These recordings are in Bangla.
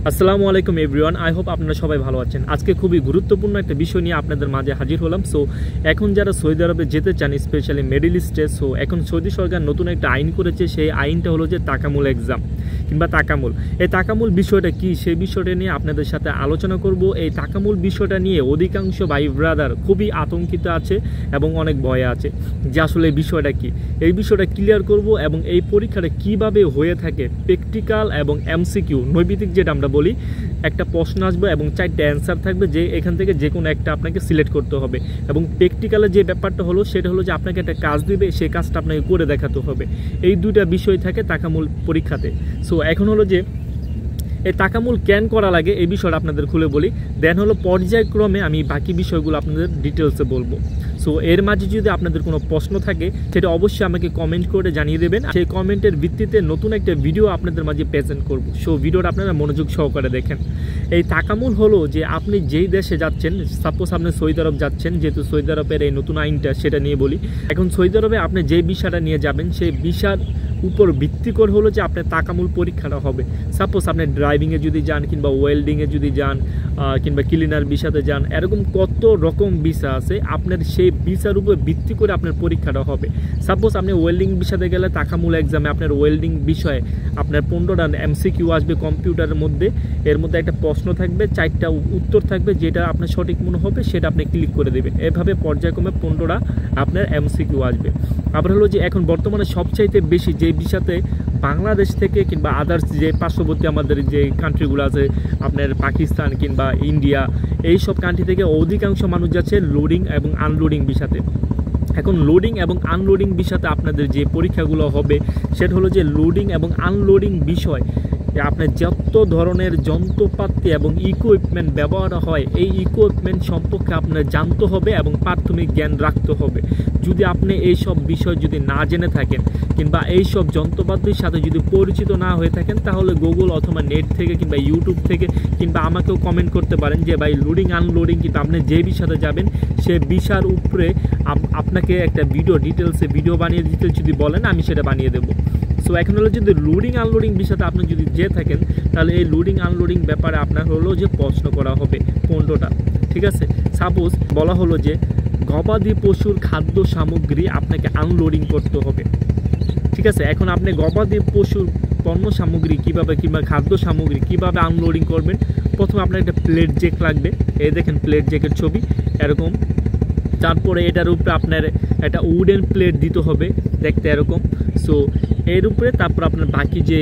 আসসালামু আলাইকুম এভরিওয়ান, আই হোপ আপনারা সবাই ভালো আছেন। আজকে খুবই গুরুত্বপূর্ণ একটা বিষয় নিয়ে আপনাদের মাঝে হাজির হলাম। সো এখন যারা সৌদি আরবে যেতে চান, স্পেশালি মিডল ইস্টে, সো এখন সৌদি সরকার নতুন একটা আইন করেছে। সেই আইনটা হলো যে তাকামুল এক্সাম কিংবা তাকামুল। এই তাকামুল বিষয়টা কি, সেই বিষয়টা নিয়ে আপনাদের সাথে আলোচনা করব। এই তাকামুল বিষয়টা নিয়ে অধিকাংশ ভাই ব্রাদার খুবই আতঙ্কিত আছে এবং অনেক ভয়ে আছে যে আসলে এই বিষয়টা কি। এই বিষয়টা ক্লিয়ার করব এবং এই পরীক্ষাটা কিভাবে হয়ে থাকে, প্র্যাকটিক্যাল এবং এমসিকিউ নৈবিত্তিক যেটা আমরা বলি, একটা প্রশ্ন আসবে এবং 4টা অ্যান্সার থাকবে, যে এখান থেকে যে কোনো একটা আপনাকে সিলেক্ট করতে হবে। এবং প্র্যাকটিক্যালের যে ব্যাপারটা হলো সেটা হলো যে আপনাকে একটা কাজ দিবে, সেই কাজটা আপনাকে করে দেখাতে হবে। এই দুইটা বিষয় থাকে তাকামুল পরীক্ষাতে। সো এখন হলো যে এই তাকামুল কেন করা লাগে এই বিষয়টা আপনাদের খুলে বলি, দেন হলো পর্যায়ক্রমে আমি বাকি বিষয়গুলো আপনাদের ডিটেলসে বলবো। সো এর মাঝে যদি আপনাদের কোনো প্রশ্ন থাকে সেটা অবশ্যই আমাকে কমেন্ট করে জানিয়ে দেবেন। সেই কমেন্টের ভিত্তিতে নতুন একটা ভিডিও আপনাদের মাঝে প্রেজেন্ট করব। সো ভিডিওটা আপনারা মনোযোগ সহকারে দেখেন। এই তাকামুল হলো যে আপনি যেই দেশে যাচ্ছেন, সাপোজ আপনি সৌদি আরব যাচ্ছেন, যেহেতু সৌদি আরবের এই নতুন আইনটা সেটা নিয়ে বলি। এখন সৌদি আরবে আপনি যে ভিসাটা নিয়ে যাবেন সেই ভিসার উপর ভিত্তি করে হলো যে আপনার তাকামুল পরীক্ষাটা হবে। সাপোজ আপনি ড্রাইভিংয়ে যদি যান, কিংবা ওয়েল্ডিংয়ে যদি যান, কিংবা ক্লিনার ভিসাতে যান, এরকম কত রকম ভিসা আছে, আপনার সেই ভিসার উপর ভিত্তি করে আপনার পরীক্ষাটা হবে। সাপোজ আপনি ওয়েল্ডিং ভিসাতে গেলে তাকামুল এক্সামে আপনার ওয়েল্ডিং বিষয়ে আপনার 15টা এমসিকিউ আসবে কম্পিউটারের মধ্যে। এর মধ্যে একটা প্রশ্ন থাকবে, 4টা উত্তর থাকবে, যেটা আপনার সঠিক মনে হবে সেটা আপনি ক্লিক করে দেবেন। এভাবে পর্যায়ক্রমে 15টা আপনার এমসিকিউ আসবে। আবার হলো যে এখন বর্তমানে সবচাইতে বেশি যে ভিসাতে বাংলাদেশ থেকে কিংবা আদার্স যে পার্শ্ববর্তী আমাদের যে কান্ট্রিগুলো আছে, আপনার পাকিস্তান কিংবা ইন্ডিয়া, এই সব কান্ট্রি থেকে অধিকাংশ মানুষ যাচ্ছে লোডিং এবং আনলোডিং ভিসাতে। এখন লোডিং এবং আনলোডিং ভিসাতে আপনাদের যে পরীক্ষাগুলো হবে সেটা হলো যে লোডিং এবং আনলোডিং বিষয়, আপনার যত ধরনের যন্ত্রপাতি এবং ইকুইপমেন্ট ব্যবহার হয়, এই ইকুইপমেন্ট সম্পর্কে আপনার জানতে হবে এবং প্রাথমিক জ্ঞান রাখতে হবে। যদি আপনি এই সব বিষয় যদি না জেনে থাকেন কিংবা এই সব যন্ত্রপাতির সাথে যদি পরিচিত না হয়ে থাকেন, তাহলে গুগল অথবা নেট থেকে কিংবা ইউটিউব থেকে কিংবা আমাকেও কমেন্ট করতে পারেন যে ভাই লোডিং আনলোডিং কিন্তু আপনি যে বিষয়তে যাবেন সে বিষয়ের উপরে আপনাকে একটা ভিডিও ডিটেলসে ভিডিও বানিয়ে দিতে যদি বলেন, আমি সেটা বানিয়ে দেবো। সো এখন হলো যদি লোডিং আনলোডিং বিষয়তে আপনি যদি যেয়ে থাকেন, তাহলে এই লোডিং আনলোডিং ব্যাপারে আপনার হলো যে প্রশ্ন করা হবে 15টা। ঠিক আছে, সাপোজ বলা হলো যে গবাদি পশুর খাদ্য সামগ্রী আপনাকে আনলোডিং করতে হবে। ঠিক আছে, এখন আপনি গবাদি পশুর পণ্য সামগ্রী কীভাবে কিংবা খাদ্য সামগ্রী কীভাবে আনলোডিং করবেন, প্রথমে আপনার একটা প্লেট জ্যাক লাগবে। এই দেখেন প্লেট জ্যাকের ছবি এরকম। তারপরে এটার উপরে আপনার একটা উডেন প্লেট দিতে হবে, দেখতে এরকম। সো এর উপরে তারপর আপনার বাকি যে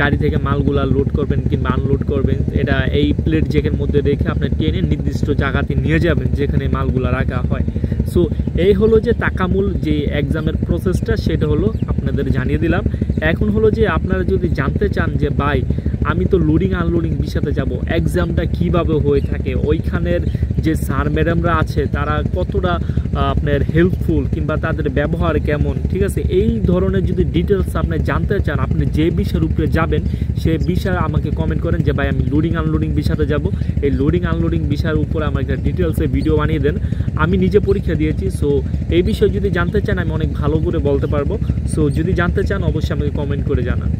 গাড়ি থেকে মালগুলা লোড করবেন কিংবা আনলোড করবেন, এটা এই প্লেট জ্যাকের মধ্যে রেখে আপনার ট্রেনে নির্দিষ্ট জায়গাতে নিয়ে যাবেন যেখানে মালগুলা রাখা হয়। সো এই হলো যে তাকামুল যে এক্সামের প্রসেসটা, সেটা হলো আপনাদের জানিয়ে দিলাম। এখন হলো যে আপনারা যদি জানতে চান যে ভাই আমি তো লোডিং আনলোডিং বিষয়তে যাব, এক্সামটা কিভাবে হয়ে থাকে, ওইখানের যে স্যার ম্যাডামরা আছে তারা কতটা আপনার হেল্পফুল কিংবা তাদের ব্যবহার কেমন, ঠিক আছে, এই ধরনের যদি ডিটেলস আপনি জানতে চান, আপনি যে বিষয়ের উপরে যাবেন সে বিষয়ে আমাকে কমেন্ট করেন যে ভাই আমি লোডিং আনলোডিং বিষয়তে যাব। এই লোডিং আনলোডিং বিষয়ের উপরে আমাকে একটা ডিটেলসে ভিডিও বানিয়ে দেন। আমি নিজে পরীক্ষা দিয়েছি, সো এই বিষয়ে যদি জানতে চান আমি অনেক ভালো করে বলতে পারবো। সো যদি জানতে চান অবশ্যই আমাকে কমেন্ট করে জানান।